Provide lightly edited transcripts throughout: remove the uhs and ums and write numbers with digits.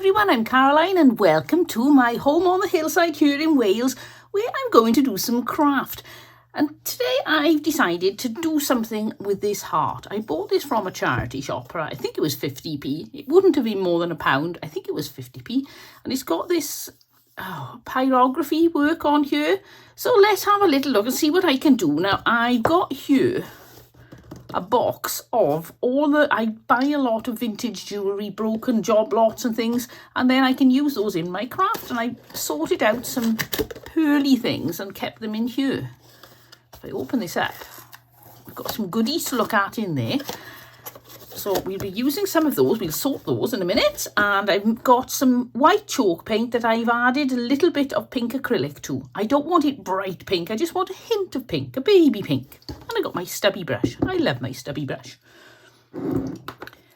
everyone, I'm Caroline and welcome to my home on the hillside here in Wales where I'm going to do some craft. And today I've decided to do something with this heart. I bought this from a charity shop, I think it was 50p. It wouldn't have been more than £1, I think it was 50p. And it's got this pyrography work on here. So let's have a little look and see what I can do. Now I got here a box of I buy a lot of vintage jewellery, broken job lots and things, and then I can use those in my craft. And I sorted out some pearly things and kept them in here. If I open this up, I've got some goodies to look at in there. So we'll be using some of those. We'll sort those in a minute. And I've got some white chalk paint that I've added a little bit of pink acrylic to. I don't want it bright pink. I just want a hint of pink, a baby pink. And I got my stubby brush. I love my stubby brush.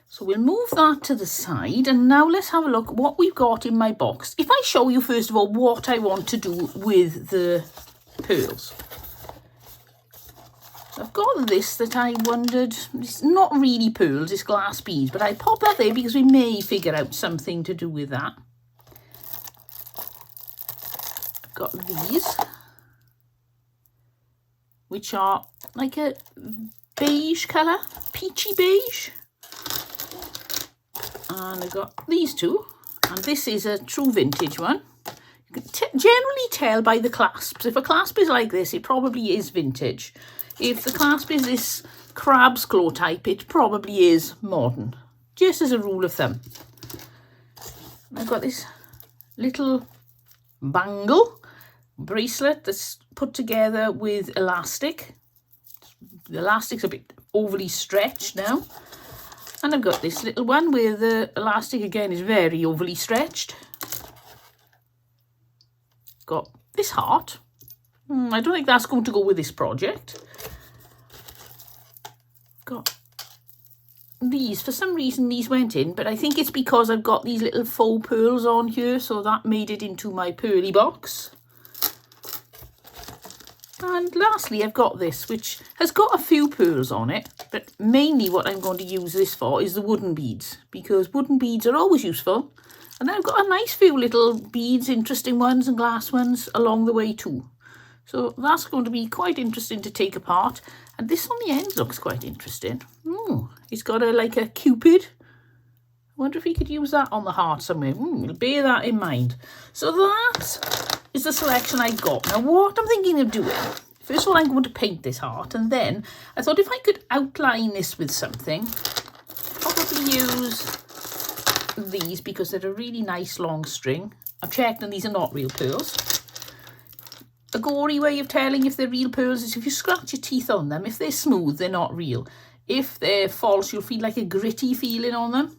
So we'll move that to the side. And now let's have a look at what we've got in my box. If I show you first of all what I want to do with the pearls. I've got this that I wondered, it's not really pearls, it's glass beads, but I pop that there because we may figure out something to do with that. I've got these, which are like a beige colour, peachy beige. And I've got these two, and this is a true vintage one. You can generally tell by the clasps. If a clasp is like this, it probably is vintage. If the clasp is this crab's claw type, it probably is modern, just as a rule of thumb. I've got this little bangle bracelet that's put together with elastic. The elastic's a bit overly stretched now. And I've got this little one where the elastic again is very overly stretched. Got this heart. I don't think that's going to go with this project. Got these. For some reason these went in, but I think it's because I've got these little faux pearls on here, so that made it into my pearly box. And lastly I've got this, which has got a few pearls on it, but mainly what I'm going to use this for is the wooden beads, because wooden beads are always useful. And then I've got a nice few little beads, interesting ones and glass ones along the way too. So that's going to be quite interesting to take apart. And this on the end looks quite interesting. It's got like a cupid. I wonder if we could use that on the heart somewhere. We'll bear that in mind. So that is the selection I got. Now what I'm thinking of doing, first of all I'm going to paint this heart, and then I thought if I could outline this with something, probably use these because they're a really nice long string. I've checked and these are not real pearls. A gory way of telling if they're real pearls is if you scratch your teeth on them. If they're smooth, they're not real. If they're false, you'll feel like a gritty feeling on them.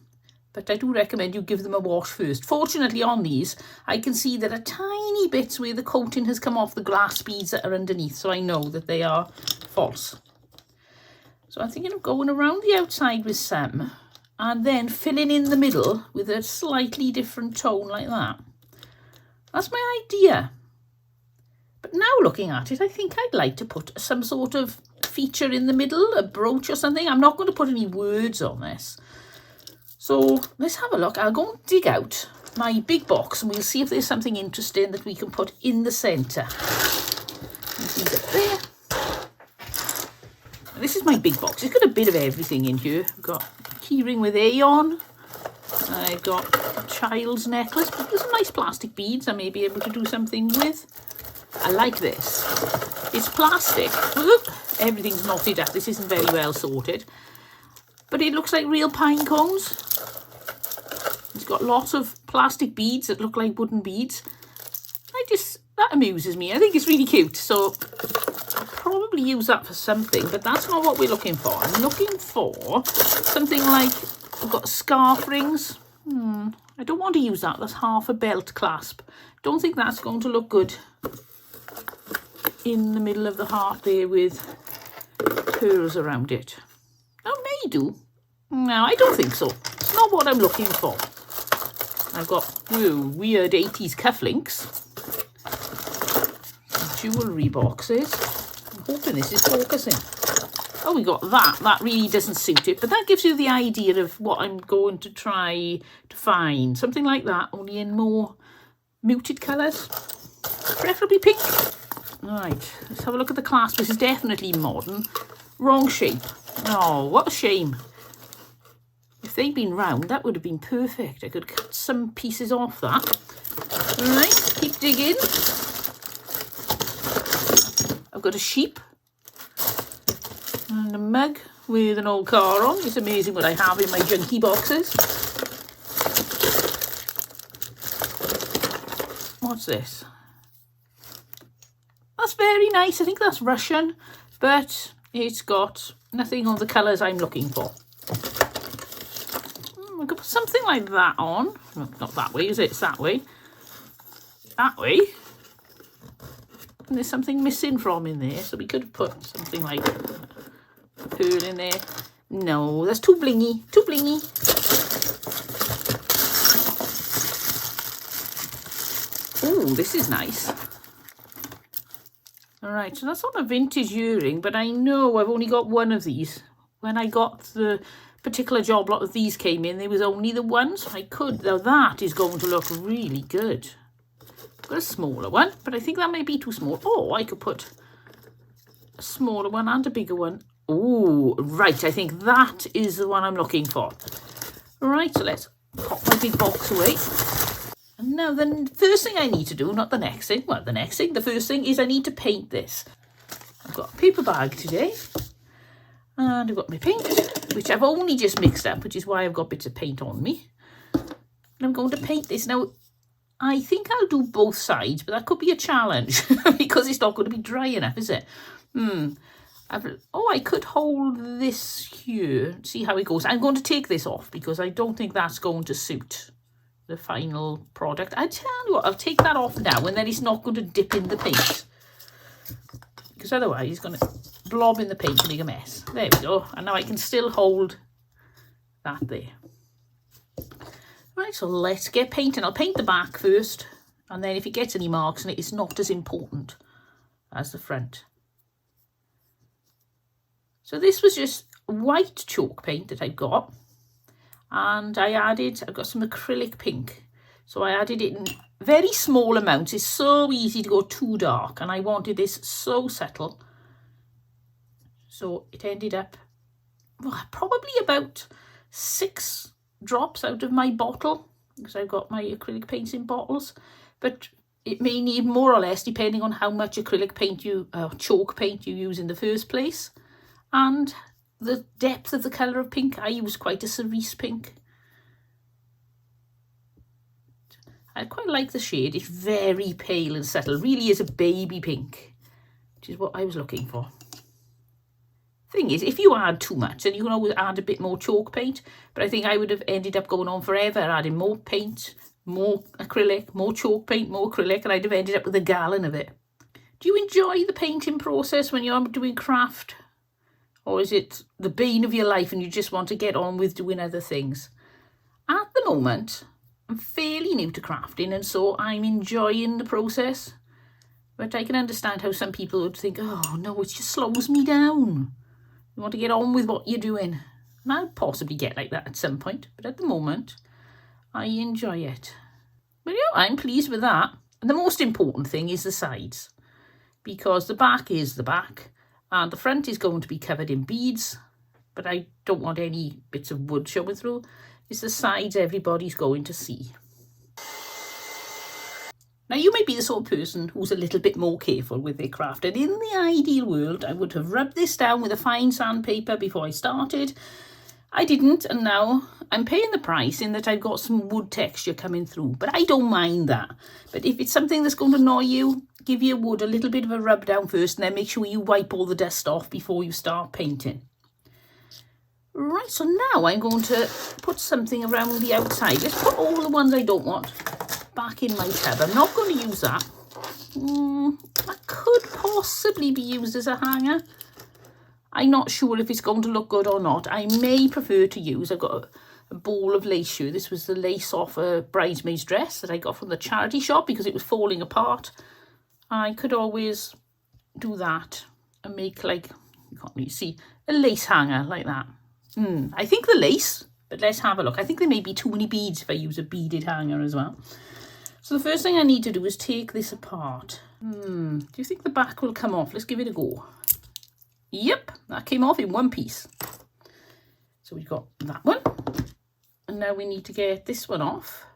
But I do recommend you give them a wash first. Fortunately on these, I can see there are tiny bits where the coating has come off the glass beads that are underneath. So I know that they are false. So I'm thinking of going around the outside with some and then filling in the middle with a slightly different tone like that. That's my idea. But now looking at it, I think I'd like to put some sort of feature in the middle, a brooch or something. I'm not going to put any words on this. So let's have a look. I'll go and dig out my big box and we'll see if there's something interesting that we can put in the centre. These up there. This is my big box. It's got a bit of everything in here. I've got a keyring with A on. I've got a child's necklace. But there's some nice plastic beads I may be able to do something with. I like this. It's plastic. Look, everything's knotted up. This isn't very well sorted. But it looks like real pine cones. It's got lots of plastic beads that look like wooden beads. That amuses me. I think it's really cute. So I'll probably use that for something, but that's not what we're looking for. I'm looking for something like, I've got scarf rings. I don't want to use that. That's half a belt clasp. Don't think that's going to look good in the middle of the heart there with pearls around it. Oh, may do. No, I don't think so. It's not what I'm looking for. I've got weird 80s cufflinks. Jewellery boxes. I'm hoping this is focusing. Oh, we got that. That really doesn't suit it, but that gives you the idea of what I'm going to try to find. Something like that, only in more muted colours, preferably pink. Right, let's have a look at the clasp. This is definitely modern. Wrong shape. Oh, what a shame. If they'd been round, that would have been perfect. I could cut some pieces off that. All right, keep digging. I've got a sheep and a mug with an old car on. It's amazing what I have in my junky boxes. What's this? That's very nice. I think that's Russian, but it's got nothing of the colours I'm looking for. I could put something like that on. Well, not that way, is it? It's that way. That way. And there's something missing from in there, so we could have put something like pearl in there. No, that's too blingy. Too blingy. Oh, this is nice. All right, so that's not a vintage earring, but I know I've only got one of these. When I got the particular job lot of these came in, there was only the one, so I could. Now that is going to look really good. I've got a smaller one, but I think that may be too small. Oh, I could put a smaller one and a bigger one. Oh, right, I think that is the one I'm looking for. Right, so let's pop my big box away. And now the first thing I need to do, not the next thing, well, the first thing is I need to paint this. I've got a paper bag today, and I've got my paint, which I've only just mixed up, which is why I've got bits of paint on me. And I'm going to paint this. Now, I think I'll do both sides, but that could be a challenge because it's not going to be dry enough, is it? I could hold this here, see how it goes. I'm going to take this off because I don't think that's going to suit the final product. I tell you what, I'll take that off now, and then it's not going to dip in the paint, because otherwise it's going to blob in the paint and make a mess. There we go. And now I can still hold that there. Right, so let's get painting. I'll paint the back first, and then if it gets any marks in it, it's not as important as the front. So this was just white chalk paint that I've got. And I've got some acrylic pink. So I added it in very small amounts. It's so easy to go too dark, and I wanted this so subtle. So it ended up probably about 6 drops out of my bottle, because I've got my acrylic paints in bottles. But it may need more or less depending on how much acrylic paint chalk paint you use in the first place, and the depth of the colour of pink. I use quite a cerise pink. I quite like the shade. It's very pale and subtle. Really is a baby pink, which is what I was looking for. Thing is, if you add too much, then you can always add a bit more chalk paint. But I think I would have ended up going on forever, adding more paint, more acrylic, more chalk paint, more acrylic, and I'd have ended up with a gallon of it. Do you enjoy the painting process when you're doing craft? Or is it the bane of your life and you just want to get on with doing other things? At the moment, I'm fairly new to crafting, and so I'm enjoying the process. But I can understand how some people would think, oh no, it just slows me down. You want to get on with what you're doing. And I'll possibly get like that at some point. But at the moment, I enjoy it. But yeah, I'm pleased with that. And the most important thing is the sides. Because the back is the back. And the front is going to be covered in beads, but I don't want any bits of wood showing through. It's the sides everybody's going to see. Now, you may be the sort of person who's a little bit more careful with their craft, and in the ideal world, I would have rubbed this down with a fine sandpaper before I started. I didn't, and now I'm paying the price in that I've got some wood texture coming through, but I don't mind that. But if it's something that's going to annoy you, give your wood a little bit of a rub down first, and then make sure you wipe all the dust off before you start painting. Right, so now I'm going to put something around the outside. Let's put all the ones I don't want back in my tub. I'm not going to use that. That could possibly be used as a hanger. I'm not sure if it's going to look good or not. I may prefer to use, I've got a ball of lace here. This was the lace off a bridesmaid's dress that I got from the charity shop because it was falling apart. I could always do that and make, like, you can't really see, a lace hanger like that. I think the lace, but let's have a look. I think there may be too many beads if I use a beaded hanger as well. So the first thing I need to do is take this apart. Do you think the back will come off? Let's give it a go. Yep, that came off in one piece. So we've got that one. And now we need to get this one off.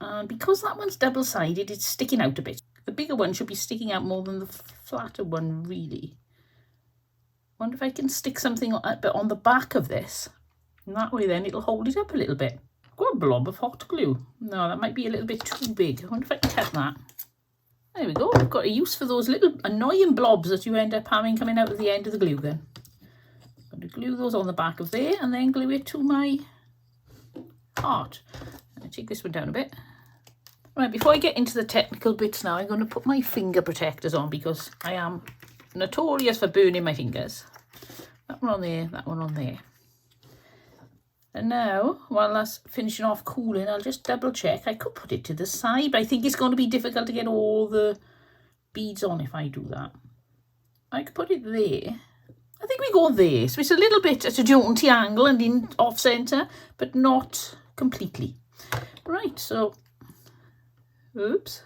And because that one's double-sided, it's sticking out a bit. The bigger one should be sticking out more than the flatter one, really. Wonder if I can stick something on the back of this. And that way then it'll hold it up a little bit. I've got a blob of hot glue. No, that might be a little bit too big. I wonder if I can cut that. There we go. I've got a use for those little annoying blobs that you end up having coming out of the end of the glue gun. I'm going to glue those on the back of there and then glue it to my heart. I'll take this one down a bit. Right, before I get into the technical bits now, I'm going to put my finger protectors on because I am notorious for burning my fingers. That one on there, that one on there. And now, while that's finishing off cooling, I'll just double check. I could put it to the side, but I think it's going to be difficult to get all the beads on if I do that. I could put it there. I think we go there. So it's a little bit at a jaunty angle and in off centre, but not completely. Right, so, oops.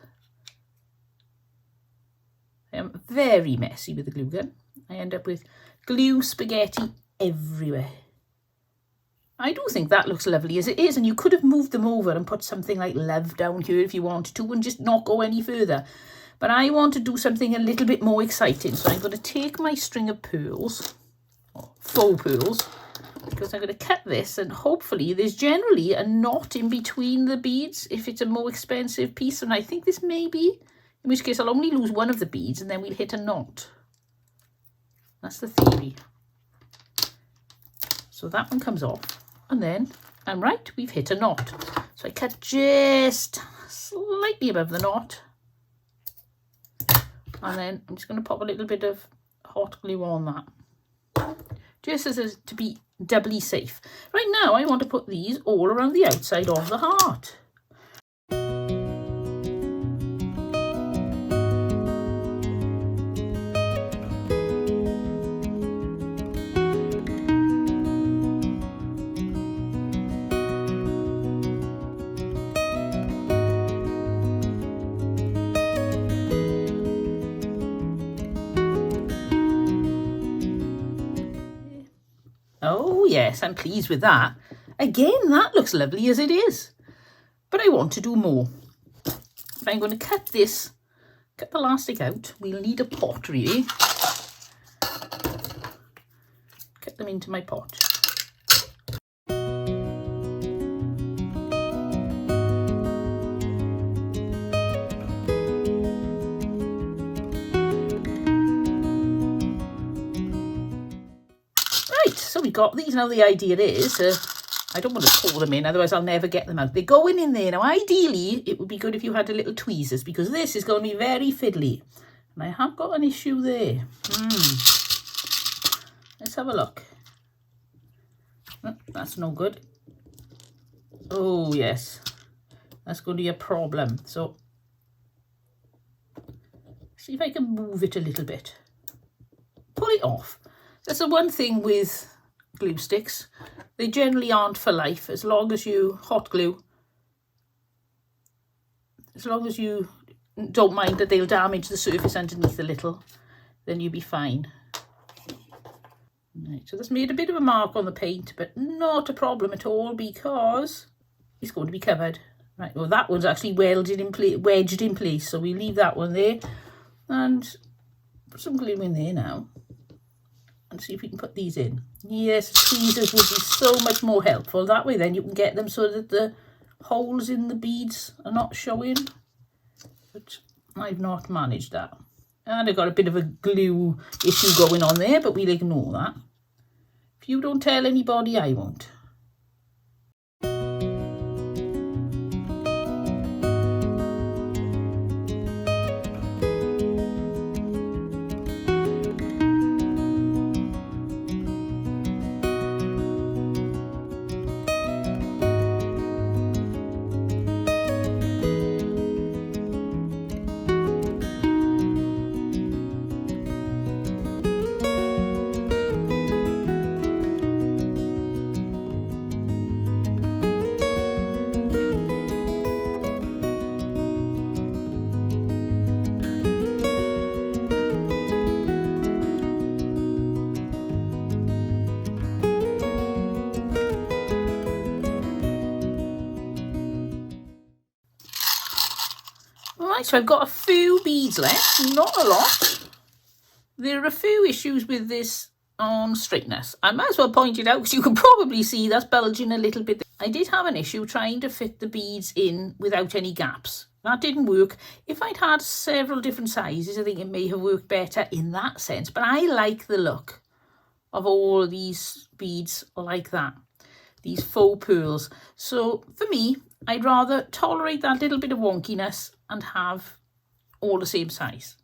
I am very messy with the glue gun. I end up with glue spaghetti everywhere. I do think that looks lovely as it is, and you could have moved them over and put something like love down here if you wanted to and just not go any further. But I want to do something a little bit more exciting, so I'm going to take my string of pearls, or faux pearls, because I'm going to cut this, and hopefully there's generally a knot in between the beads if it's a more expensive piece, and I think this may be, in which case I'll only lose one of the beads and then we'll hit a knot. That's the theory. So that one comes off. And then, I'm right, we've hit a knot. So I cut just slightly above the knot. And then I'm just going to pop a little bit of hot glue on that. Just to be doubly safe. Right now, I want to put these all around the outside of the heart. Oh yes, I'm pleased with that. Again, that looks lovely as it is. But I want to do more. If I'm going to cut this, cut the elastic out, we'll need a pot really. Cut them into my pot. So we got these. Now the idea is, I don't want to pour them in, otherwise I'll never get them out. They're going in there. Now ideally, it would be good if you had a little tweezers, because this is going to be very fiddly. And I have got an issue there. Let's have a look. That's no good. Oh yes, that's going to be a problem. So, see if I can move it a little bit. Pull it off. That's the one thing with glue sticks. They generally aren't for life, as long as you hot glue. As long as you don't mind that they'll damage the surface underneath a little, then you'll be fine. Right, so that's made a bit of a mark on the paint, but not a problem at all because it's going to be covered. Right, well that one's actually wedged in place, so we leave that one there and put some glue in there now. And see if we can put these in. Yes, tweezers would be so much more helpful. That way then you can get them so that the holes in the beads are not showing. But I've not managed that. And I've got a bit of a glue issue going on there, but we'll ignore that. If you don't tell anybody, I won't. Right, so I've got a few beads left, not a lot. There are a few issues with this on straightness. I might as well point it out because you can probably see that's bulging a little bit. I did have an issue trying to fit the beads in without any gaps. That didn't work. If I'd had several different sizes, I think it may have worked better in that sense. But I like the look of all these beads like that, these faux pearls. So for me, I'd rather tolerate that little bit of wonkiness and have all the same size.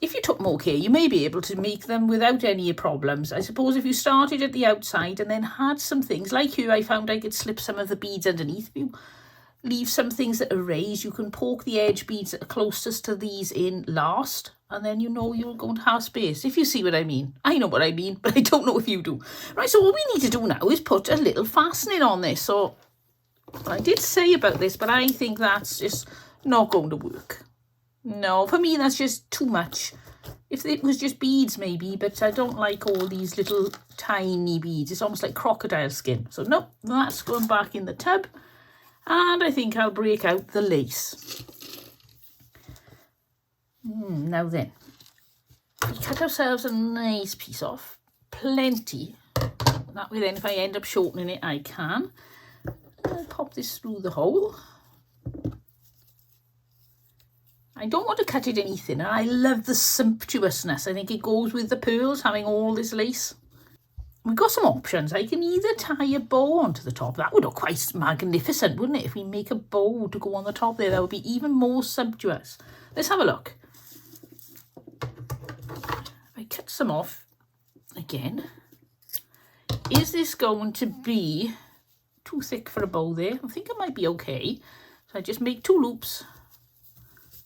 If you took more care, you may be able to make them without any problems. I suppose if you started at the outside and then had some things, like here I found I could slip some of the beads underneath. If you leave some things that are raised, you can poke the edge beads that are closest to these in last, and then you know you're going to have space, if you see what I mean. I know what I mean, but I don't know if you do. Right, so what we need to do now is put a little fastening on this. So I did say about this, but I think that's just not going to work. No, for me, that's just too much. If it was just beads, maybe, but I don't like all these little tiny beads. It's almost like crocodile skin. So, nope, that's going back in the tub. And I think I'll break out the lace. Now then, we cut ourselves a nice piece off. Plenty. That way then, if I end up shortening it, I can. I'll pop this through the hole. I don't want to cut it any thinner. I love the sumptuousness. I think it goes with the pearls, having all this lace. We've got some options. I can either tie a bow onto the top. That would look quite magnificent, wouldn't it? If we make a bow to go on the top there, that would be even more sumptuous. Let's have a look. I cut some off again. Is this going to be too thick for a bow there? I think it might be okay. So I just make 2 loops.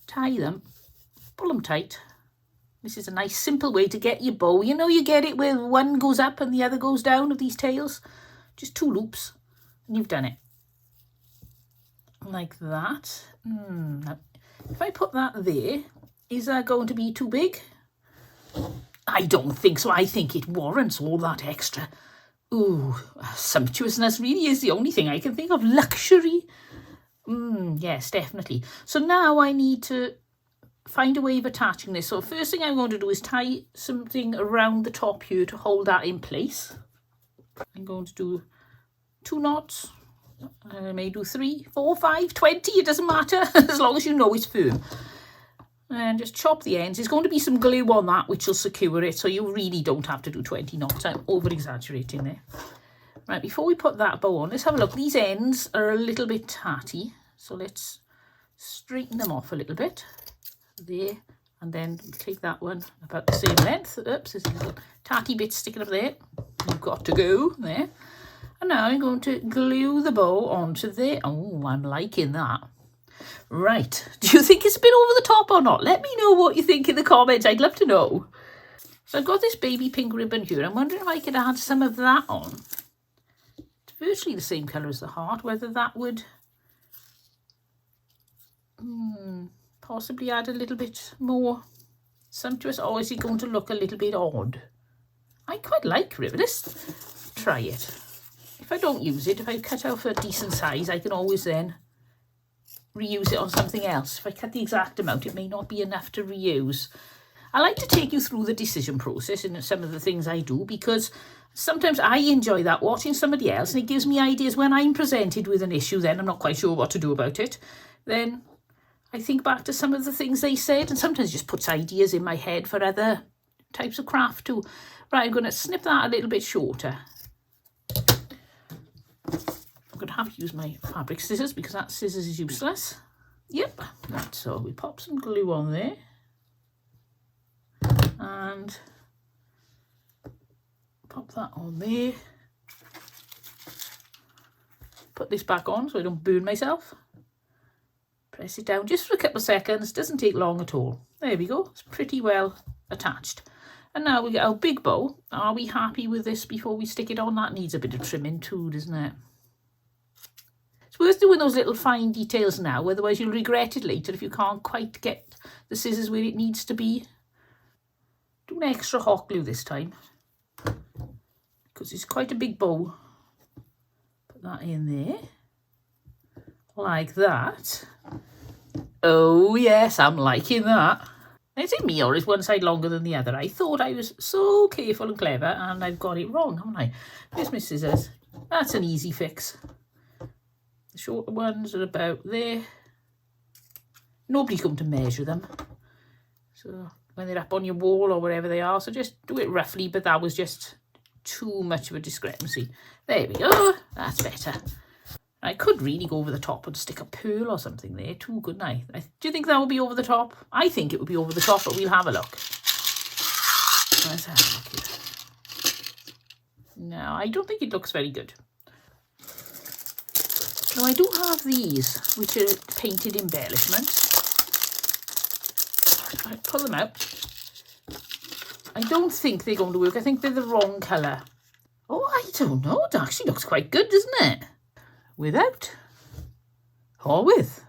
Tie them, pull them tight. This is a nice simple way to get your bow. You know, you get it where one goes up and the other goes down of these tails. Just 2 loops and you've done it. Like that. Now, if I put that there, is that going to be too big? I don't think so. I think it warrants all that extra. Ooh, sumptuousness really is the only thing I can think of. Luxury. Yes, definitely. So now I need to find a way of attaching this. So first thing I'm going to do is tie something around the top here to hold that in place. I'm going to do 2 knots. I may do 3, 4, 5, 20. It doesn't matter as long as you know it's firm. And just chop the ends. There's going to be some glue on that which will secure it. So you really don't have to do 20 knots. I'm over-exaggerating there. Right, before we put that bow on, let's have a look. These ends are a little bit tatty, so let's straighten them off a little bit. There, and then take that one about the same length. Oops, there's a little tatty bit sticking up there. You've got to go there. And now I'm going to glue the bow onto there. Oh, I'm liking that. Right, do you think it's a bit over the top or not? Let me know what you think in the comments. I'd love to know. So I've got this baby pink ribbon here. I'm wondering if I could add some of that on. Virtually the same colour as the heart, whether that would possibly add a little bit more sumptuous, or is it going to look a little bit odd? I quite like ribbon. Let's try it. If I don't use it, if I cut out for a decent size, I can always then reuse it on something else. If I cut the exact amount, it may not be enough to reuse. I like to take you through the decision process in some of the things I do, because sometimes I enjoy that, watching somebody else, and it gives me ideas when I'm presented with an issue. Then I'm not quite sure what to do about it. Then I think back to some of the things they said, and sometimes just puts ideas in my head for other types of craft too. Right, I'm going to snip that a little bit shorter. I'm going to have to use my fabric scissors because that scissors is useless. Yep, right, so we pop some glue on there. And pop that on there. Put this back on so I don't burn myself. Press it down just for a couple of seconds. Doesn't take long at all. There we go. It's pretty well attached. And now we get our big bow. Are we happy with this before we stick it on? That needs a bit of trimming too, doesn't it? It's worth doing those little fine details now, otherwise you'll regret it later if you can't quite get the scissors where it needs to be. Do an extra hot glue this time, because it's quite a big bow. Put that in there, like that. Oh yes, I'm liking that. Is it me or is one side longer than the other? I thought I was so careful and clever and I've got it wrong, haven't I? Here's my scissors. That's an easy fix. The shorter ones are about there. Nobody's going to measure them. So when they're up on your wall or wherever they are, so just do it roughly, but that was just too much of a discrepancy. There we go. That's better. I could really go over the top and stick a pearl or something there too, couldn't I? Do you think that would be over the top? I think it would be over the top, but we'll have a look. Let's have a look here. No, I don't think it looks very good. Now I do have these, which are painted embellishments. I pull them out. I don't think they're going to work. I think they're the wrong colour. Oh, I don't know. It actually looks quite good, doesn't it? Without or with?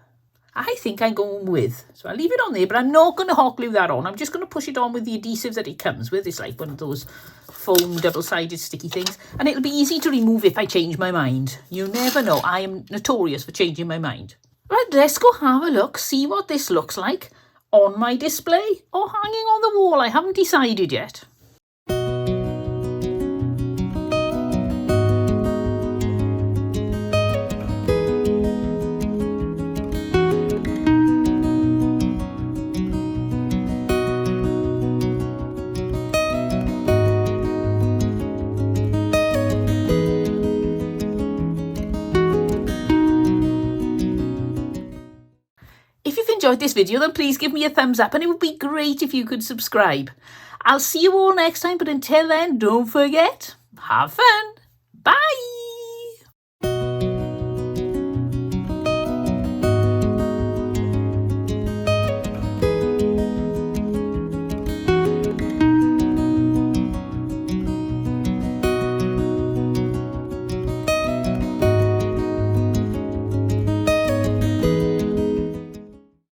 I think I'm going with. So I'll leave it on there, but I'm not going to hot glue that on. I'm just going to push it on with the adhesive that it comes with. It's like one of those foam double-sided sticky things. And it'll be easy to remove if I change my mind. You never know. I am notorious for changing my mind. Right, let's go have a look, see what this looks like on my display or hanging on the wall. I haven't decided yet. If you've enjoyed this video, then please give me a thumbs up and it would be great if you could subscribe. I'll see you all next time, but until then, don't forget, have fun!